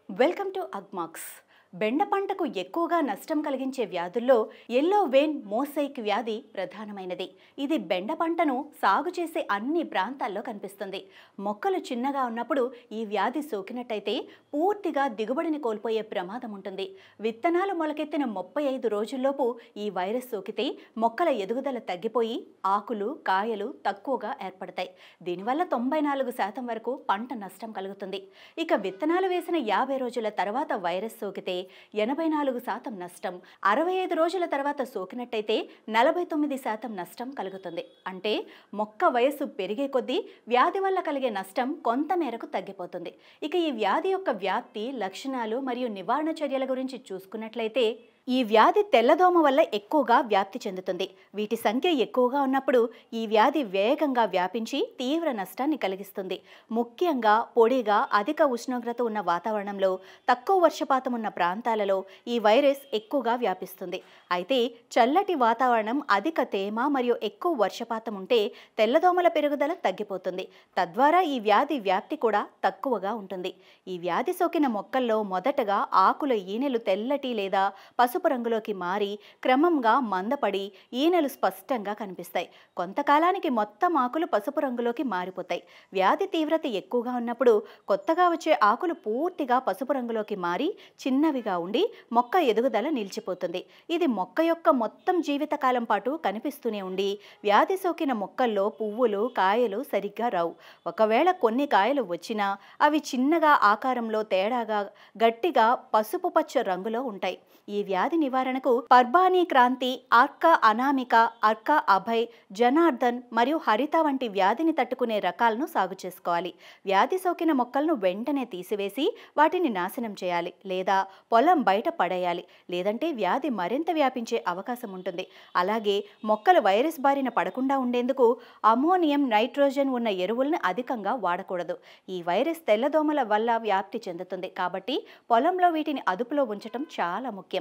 Welcome to Agmax. బెండ పంటకు ఎక్కువగా నష్టం కలిగించే వ్యాధుల్లో ఎల్లో వెయిన్ మోసైక్ వ్యాధి ప్రధానమైనది. ఇది బెండ పంటను సాగు చేసే అన్ని ప్రాంతాల్లో కనిపిస్తుంది. మొక్కలు చిన్నగా ఉన్నప్పుడు ఈ వ్యాధి సోకినట్టయితే పూర్తిగా దిగుబడిని కోల్పోయే ప్రమాదం ఉంటుంది. విత్తనాలు మొలకెత్తిన 35 రోజుల్లోపు ఈ వైరస్ సోకితే మొక్కల ఎదుగుదల తగ్గిపోయి ఆకులు, కాయలు తక్కువగా ఏర్పడతాయి. దీనివల్ల 94% వరకు పంట నష్టం కలుగుతుంది. ఇక విత్తనాలు వేసిన 50 రోజుల తర్వాత వైరస్ సోకితే 84% నష్టం, 65 రోజుల తర్వాత సోకినట్టయితే 49% నష్టం కలుగుతుంది. అంటే మొక్క వయస్సు పెరిగే కొద్దీ వ్యాధి వల్ల కలిగే నష్టం కొంత మేరకు తగ్గిపోతుంది. ఇక ఈ వ్యాధి యొక్క వ్యాప్తి, లక్షణాలు మరియు నివారణ చర్యల గురించి చూసుకున్నట్లయితే ఈ వ్యాధి తెల్లదోమ వల్ల ఎక్కువగా వ్యాప్తి చెందుతుంది. వీటి సంఖ్య ఎక్కువగా ఉన్నప్పుడు ఈ వ్యాధి వేగంగా వ్యాపించి తీవ్ర నష్టాన్ని కలిగిస్తుంది. ముఖ్యంగా పొడిగా అధిక ఉష్ణోగ్రత ఉన్న వాతావరణంలో, తక్కువ వర్షపాతం ఉన్న ప్రాంతాలలో ఈ వైరస్ ఎక్కువగా వ్యాపిస్తుంది. అయితే చల్లటి వాతావరణం, అధిక తేమ మరియు ఎక్కువ వర్షపాతం ఉంటే తెల్లదోమల పెరుగుదల తగ్గిపోతుంది. తద్వారా ఈ వ్యాధి వ్యాప్తి కూడా తక్కువగా ఉంటుంది. ఈ వ్యాధి సోకిన మొక్కల్లో మొదటగా ఆకుల ఈనెలు తెల్లటి లేదా పసుపు రంగులోకి మారి క్రమంగా మందపడి ఈనెలు స్పష్టంగా కనిపిస్తాయి. కొంతకాలానికి మొత్తం ఆకులు పసుపు రంగులోకి మారిపోతాయి. వ్యాధి తీవ్రత ఎక్కువగా ఉన్నప్పుడు కొత్తగా వచ్చే ఆకులు పూర్తిగా పసుపు రంగులోకి మారి చిన్నవిగా ఉండి మొక్క ఎదుగుదల నిలిచిపోతుంది. ఇది మొక్క యొక్క మొత్తం జీవితకాలం పాటు కనిపిస్తూనే ఉండి వ్యాధి సోకిన మొక్కల్లో పువ్వులు, కాయలు సరిగ్గా రావు. ఒకవేళ కొన్ని కాయలు వచ్చినా అవి చిన్నగా ఆకారంలో, తేడాగా, గట్టిగా పసుపు పచ్చ రంగులో ఉంటాయి. ఈ వ్యాధి నివారణకు పర్బానీ క్రాంతి, అర్కా అనామిక, అర్కా అభయ్, జనార్దన్ మరియు హరిత వంటి వ్యాధిని తట్టుకునే రకాలను సాగు చేసుకోవాలి. వ్యాధి సోకిన మొక్కలను వెంటనే తీసివేసి వాటిని నాశనం చేయాలి లేదా పొలం బయట పడేయాలి. లేదంటే వ్యాధి మరింత వ్యాపించే అవకాశం ఉంటుంది. అలాగే మొక్కలు వైరస్ బారిన పడకుండా ఉండేందుకు అమోనియం, నైట్రోజన్ ఉన్న ఎరువులను అధికంగా వాడకూడదు. ఈ వైరస్ తెల్లదోమల వల్ల వ్యాప్తి చెందుతుంది కాబట్టి పొలంలో వీటిని అదుపులో ఉంచడం చాలా ముఖ్యం.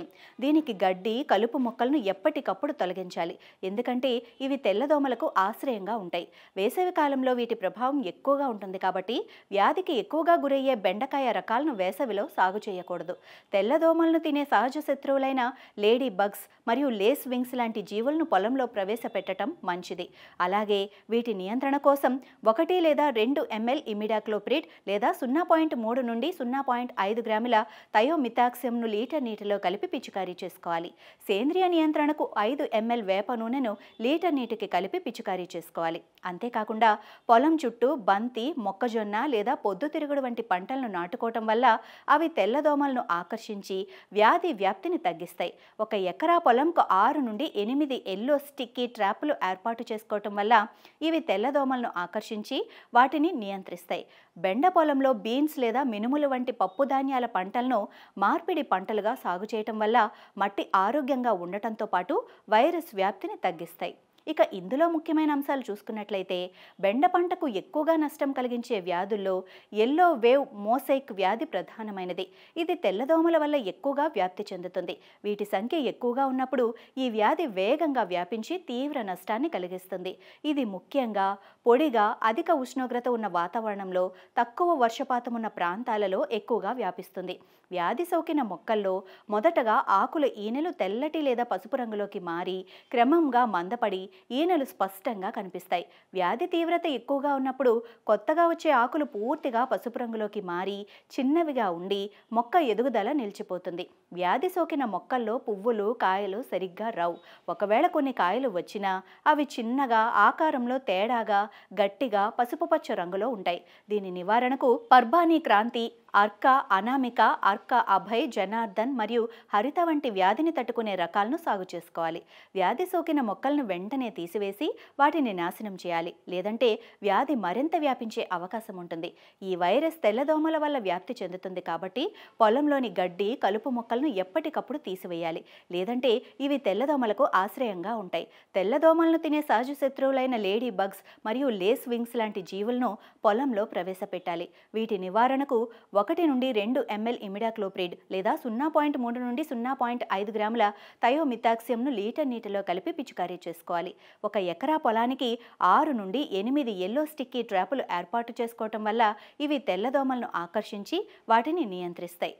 దీనికి గడ్డి, కలుపు మొక్కలను ఎప్పటికప్పుడు తొలగించాలి. ఎందుకంటే ఇవి తెల్లదోమలకు ఆశ్రయంగా ఉంటాయి. వేసవి కాలంలో వీటి ప్రభావం ఎక్కువగా ఉంటుంది కాబట్టి వ్యాధికి ఎక్కువగా గురయ్యే బెండకాయ రకాలను వేసవిలో సాగు చేయకూడదు. తెల్లదోమలను తినే సహజ శత్రువులైన లేడీ బగ్స్ మరియు లేస్ వింగ్స్ లాంటి జీవులను పొలంలో ప్రవేశపెట్టడం మంచిది. అలాగే వీటి నియంత్రణ కోసం 1 లేదా 2 ml ఇమిడాక్లోప్రిడ్ లేదా 0.3 నుండి 0.5 గ్రాముల థయోమిథాక్సియంను లీటర్ నీటిలో కలిపి పిచికారీ చేసుకోవాలి. సేంద్రియ నియంత్రణకు 5 ml వేప నూనెను లీటర్ నీటికి కలిపి పిచికారీ చేసుకోవాలి. అంతేకాకుండా పొలం చుట్టూ బంతి, మొక్కజొన్న లేదా పొద్దుతిరుగుడు వంటి పంటలను నాటుకోవటం వల్ల అవి తెల్లదోమలను ఆకర్షించి వ్యాధి వ్యాప్తిని తగ్గిస్తాయి. 1 ఎకరా పొలంకు 6 నుండి 8 ఎల్లో స్టిక్కీ ట్రాప్లు ఏర్పాటు చేసుకోవటం వల్ల ఇవి తెల్లదోమలను ఆకర్షించి వాటిని నియంత్రిస్తాయి. బెండ పొలంలో బీన్స్ లేదా మినుములు వంటి పప్పు ధాన్యాల పంటలను మార్పిడి పంటలుగా సాగు చేయటం వల్ల మట్టి ఆరోగ్యంగా ఉండటంతో పాటు వైరస్ వ్యాప్తిని తగ్గిస్తాయి. ఇక ఇందులో ముఖ్యమైన అంశాలు చూసుకున్నట్లయితే బెండ పంటకు ఎక్కువగా నష్టం కలిగించే వ్యాధుల్లో ఎల్లో వేవ్ మోసైక్ వ్యాధి ప్రధానమైనది. ఇది తెల్లదోమల వల్ల ఎక్కువగా వ్యాప్తి చెందుతుంది. వీటి సంఖ్య ఎక్కువగా ఉన్నప్పుడు ఈ వ్యాధి వేగంగా వ్యాపించి తీవ్ర నష్టాన్ని కలిగిస్తుంది. ఇది ముఖ్యంగా పొడిగా అధిక ఉష్ణోగ్రత ఉన్న వాతావరణంలో, తక్కువ వర్షపాతం ఉన్న ప్రాంతాలలో ఎక్కువగా వ్యాపిస్తుంది. వ్యాధి సోకిన మొక్కల్లో మొదటగా ఆకుల ఈనెలు తెల్లటి లేదా పసుపు రంగులోకి మారి క్రమంగా మందపడి ఈనెలు స్పష్టంగా కనిపిస్తాయి. వ్యాధి తీవ్రత ఎక్కువగా ఉన్నప్పుడు కొత్తగా వచ్చే ఆకులు పూర్తిగా పసుపు రంగులోకి మారి చిన్నవిగా ఉండి మొక్క ఎదుగుదల నిలిచిపోతుంది. వ్యాధి సోకిన మొక్కల్లో పువ్వులు, కాయలు సరిగ్గా రావు. ఒకవేళ కొన్ని కాయలు వచ్చినా అవి చిన్నగా, ఆకారంలో తేడాగా, గట్టిగా పసుపు పచ్చ రంగులో ఉంటాయి. దీని నివారణకు పర్బానీ క్రాంతి, అర్కా అనామిక, అర్కా అభయ్, జనార్దన్ మరియు హరిత వంటి వ్యాధిని తట్టుకునే రకాలను సాగు చేసుకోవాలి. వ్యాధి సోకిన మొక్కలను వెంటనే తీసివేసి వాటిని నాశనం చేయాలి. లేదంటే వ్యాధి మరింత వ్యాపించే అవకాశం ఉంటుంది. ఈ వైరస్ తెల్లదోమల వల్ల వ్యాప్తి చెందుతుంది కాబట్టి పొలంలోని గడ్డి, కలుపు మొక్కలను ఎప్పటికప్పుడు తీసివేయాలి. లేదంటే ఇవి తెల్లదోమలకు ఆశ్రయంగా ఉంటాయి. తెల్లదోమలను తినే సహజ శత్రువులైన లేడీ బగ్స్ మరియు లేస్ వింగ్స్ లాంటి జీవులను పొలంలో ప్రవేశపెట్టాలి. వీటి నివారణకు 1 నుండి 2 ml ఇమిడాక్లోప్రిడ్ లేదా 0.3 నుండి 0.5 గ్రాముల థయోమిథాక్సియంను లీటర్ నీటిలో కలిపి పిచికారీ చేసుకోవాలి. 1 ఎకరా పొలానికి 6 నుండి 8 ఎల్లో స్టిక్కీ ట్రాపులు ఏర్పాటు చేసుకోవటం వల్ల ఇవి తెల్లదోమలను ఆకర్షించి వాటిని నియంత్రిస్తాయి.